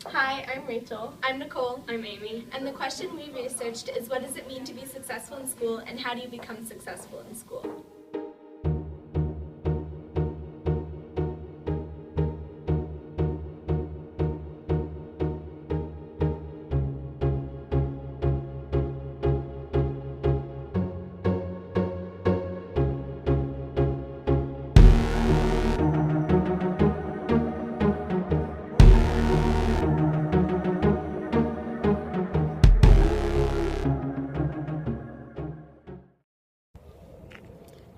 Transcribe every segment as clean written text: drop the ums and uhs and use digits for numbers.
Hi, I'm Rachel. I'm Nicole. I'm Amy. And the question we researched is, what does it mean to be successful in school, and how do you become successful in school?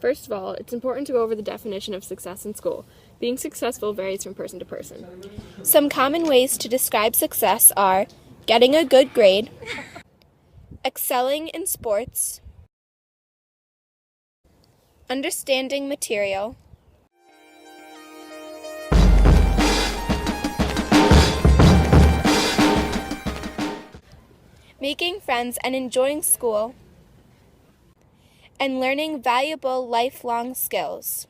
First of all, it's important to go over the definition of success in school. Being successful varies from person to person. Some common ways to describe success are getting a good grade, excelling in sports, understanding material, making friends and enjoying school, and learning valuable lifelong skills.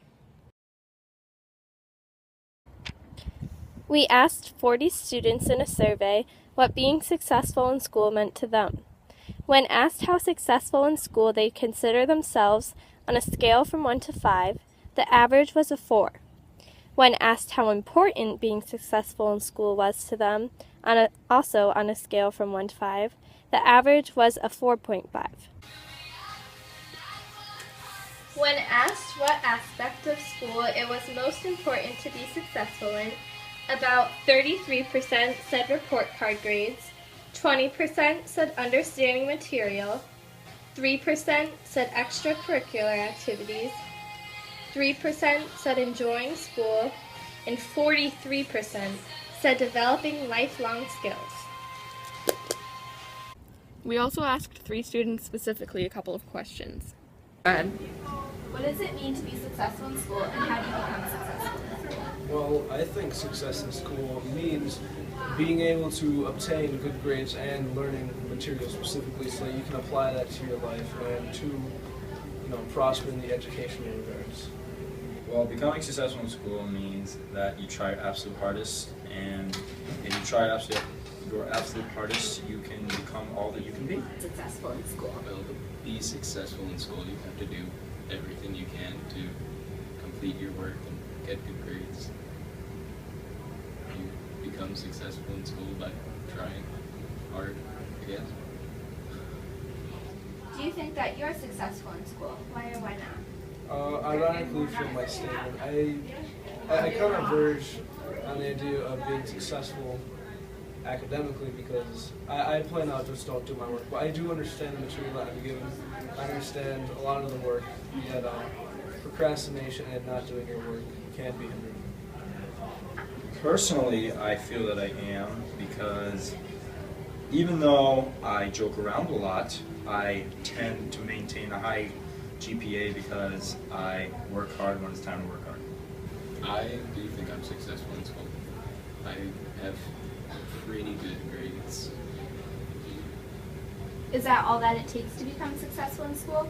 We asked 40 students in a survey what being successful in school meant to them. When asked how successful in school they consider themselves on a scale from 1 to 5, the average was a 4. When asked how important being successful in school was to them, also on a scale from 1 to 5, the average was a 4.5. When asked what aspect of school it was most important to be successful in, about 33% said report card grades, 20% said understanding material, 3% said extracurricular activities, 3% said enjoying school, and 43% said developing lifelong skills. We also asked 3 students specifically a couple of questions. What does it mean to be successful in school, and how do you become successful in school? Well, I think success in school means being able to obtain good grades and learning material specifically so that you can apply that to your life and to, prosper in the educational regards. Well, becoming successful in school means that you try your absolute hardest, and if you try your absolute hardest, you can become all that you can be. Successful in school. Well, to be successful in school, you have to do everything you can to complete your work and get good grades. You become successful in school by trying hard, I guess. Do you think that you're successful in school? Why or why not? Ironically, from my statement, I kind of verge on the idea of being successful academically because I plan out just don't do my work, but I do understand the material that I'm given. I understand a lot of the work, yet procrastination and not doing your work can be hindered. Personally, I feel that I am because even though I joke around a lot, I tend to maintain a high GPA because I work hard when it's time to work hard. I do think I'm successful in school. I have pretty good grades. Is that all that it takes to become successful in school?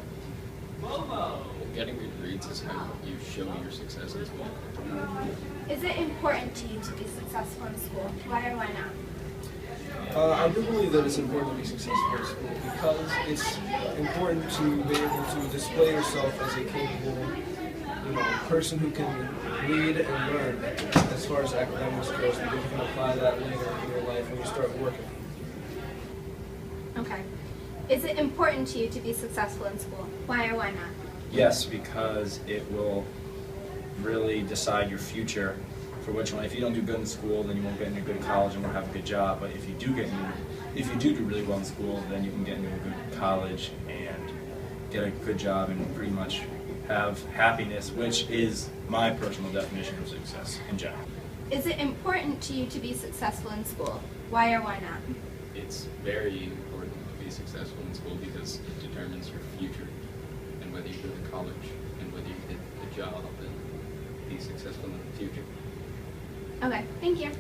Getting good grades is how you show your success in school. Is it important to you to be successful in school? Why or why not? I do believe that it's important to be successful in school because it's important to be able to display yourself as a capable, person who can read and learn as far as academics goes, because you can apply that later in your life when you start working. Okay. Is it important to you to be successful in school? Why or why not? Yes, because it will really decide your future for which one. If you don't do good in school, then you won't get into a good college and won't have a good job. But if you do do really well in school, then you can get into a good college and get a good job and pretty much have happiness, which is my personal definition of success in general. Is it important to you to be successful in school? Why or why not? It's very important to be successful in school because it determines your future and whether you go to college and whether you get a job and be successful in the future. Okay, thank you.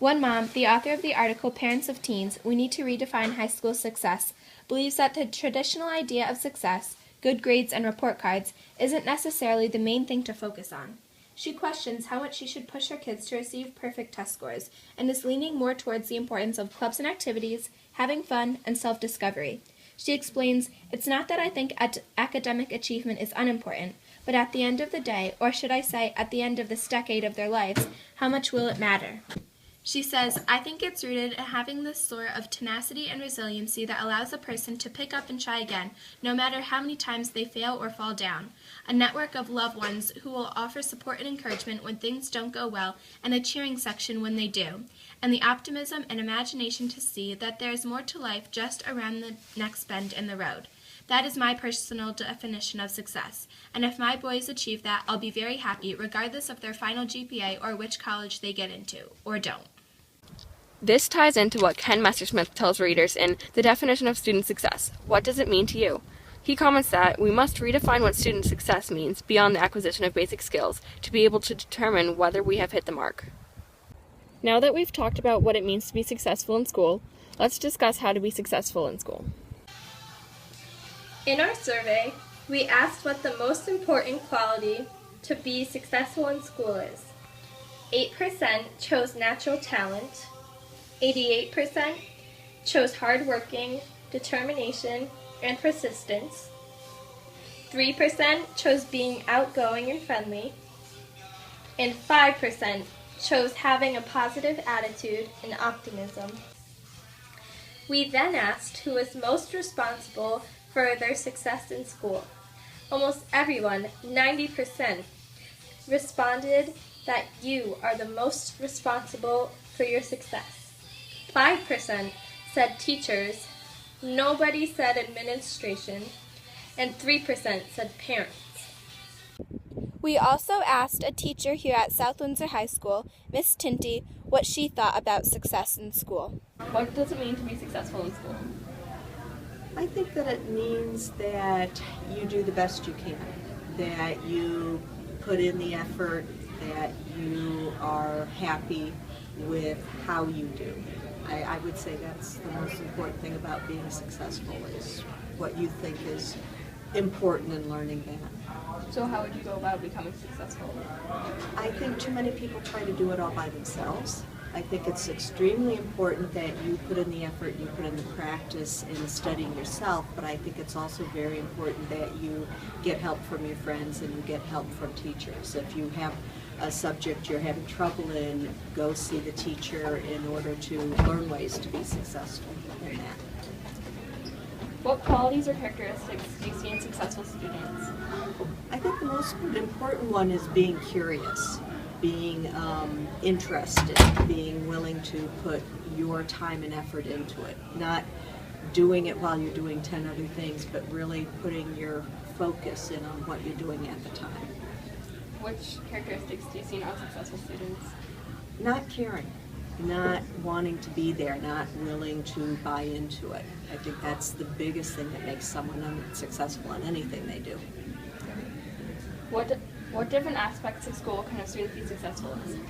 One mom, the author of the article Parents of Teens, We Need to Redefine High School Success, believes that the traditional idea of success, good grades and report cards, isn't necessarily the main thing to focus on. She questions how much she should push her kids to receive perfect test scores, and is leaning more towards the importance of clubs and activities, having fun, and self-discovery. She explains, "It's not that I think academic achievement is unimportant, but at the end of the day, or should I say at the end of this decade of their lives, how much will it matter?" She says, "I think it's rooted in having this sort of tenacity and resiliency that allows a person to pick up and try again, no matter how many times they fail or fall down. A network of loved ones who will offer support and encouragement when things don't go well, and a cheering section when they do. And the optimism and imagination to see that there is more to life just around the next bend in the road. That is my personal definition of success. And if my boys achieve that, I'll be very happy, regardless of their final GPA or which college they get into, or don't." This ties into what Ken Messersmith tells readers in The Definition of Student Success. What does it mean to you? He comments that we must redefine what student success means beyond the acquisition of basic skills to be able to determine whether we have hit the mark. Now that we've talked about what it means to be successful in school, let's discuss how to be successful in school. In our survey, we asked what the most important quality to be successful in school is. 8% chose natural talent, 88% chose hardworking, determination, and persistence, 3% chose being outgoing and friendly, and 5% chose having a positive attitude and optimism. We then asked who was most responsible for their success in school. Almost everyone, 90%, responded that you are the most responsible for your success. 5% said teachers, nobody said administration, and 3% said parents. We also asked a teacher here at South Windsor High School, Miss Tinty, what she thought about success in school. What does it mean to be successful in school? I think that it means that you do the best you can, that you put in the effort, that you are happy with how you do. I would say that's the most important thing about being successful, is what you think is important in learning that. So how would you go about becoming successful? I think too many people try to do it all by themselves. I think it's extremely important that you put in the effort, you put in the practice in studying yourself, but I think it's also very important that you get help from your friends and you get help from teachers. If you have a subject you're having trouble in, go see the teacher in order to learn ways to be successful in that. What qualities or characteristics do you see in successful students? I think the most important one is being curious, being interested, being willing to put your time and effort into it, not doing it while you're doing 10 other things, but really putting your focus in on what you're doing at the time. Which characteristics do you see in unsuccessful students? Not caring, not wanting to be there, not willing to buy into it. I think that's the biggest thing that makes someone unsuccessful in anything they do. What different aspects of school can a student be successful in?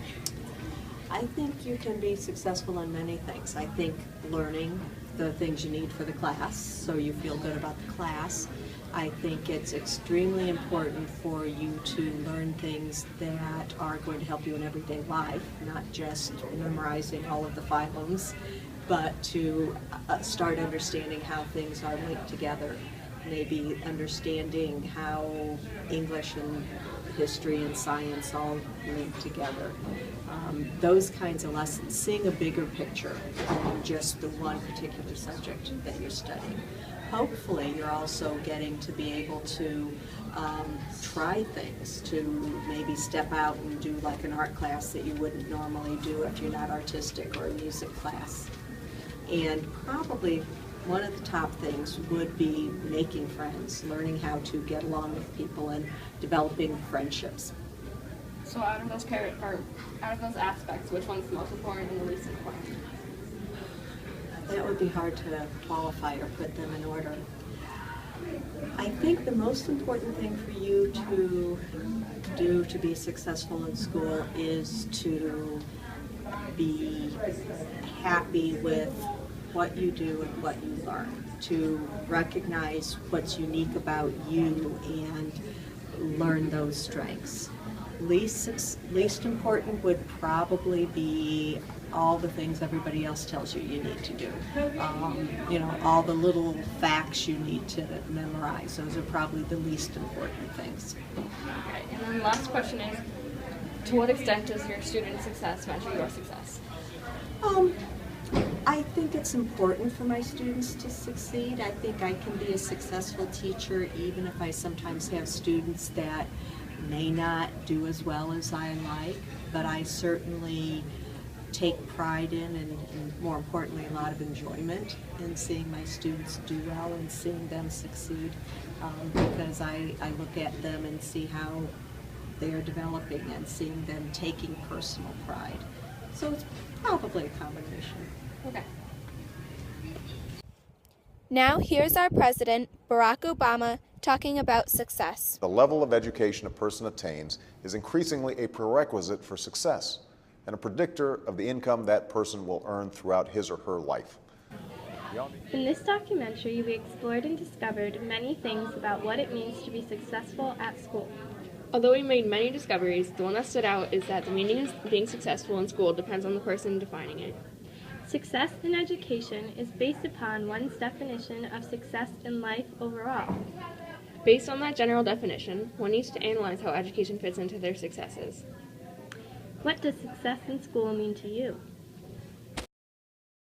I think you can be successful in many things. I think learning the things you need for the class, so you feel good about the class. I think it's extremely important for you to learn things that are going to help you in everyday life, not just memorizing all of the phylums, but to start understanding how things are linked together. Maybe understanding how English and history and science all link together. Those kinds of lessons, seeing a bigger picture than just the one particular subject that you're studying. Hopefully you're also getting to be able to try things, to maybe step out and do like an art class that you wouldn't normally do if you're not artistic, or a music class. And probably one of the top things would be making friends, learning how to get along with people and developing friendships. So out of those aspects, which one's the most important and the least important? That would be hard to qualify or put them in order. I think the most important thing for you to do to be successful in school is to be happy with what you do and what you learn, to recognize what's unique about you and learn those strengths. Least important would probably be all the things everybody else tells you you need to do. All the little facts you need to memorize. Those are probably the least important things. Okay, and then the last question is, to what extent does your student success measure your success? I think it's important for my students to succeed. I think I can be a successful teacher even if I sometimes have students that may not do as well as I like, but I certainly take pride in and more importantly a lot of enjoyment in seeing my students do well and seeing them succeed because I look at them and see how they are developing and seeing them taking personal pride. So it's probably a combination. Okay. Now, here's our president, Barack Obama, talking about success. The level of education a person attains is increasingly a prerequisite for success and a predictor of the income that person will earn throughout his or her life. In this documentary, we explored and discovered many things about what it means to be successful at school. Although we made many discoveries, the one that stood out is that the meaning of being successful in school depends on the person defining it. Success in education is based upon one's definition of success in life overall. Based on that general definition, one needs to analyze how education fits into their successes. What does success in school mean to you?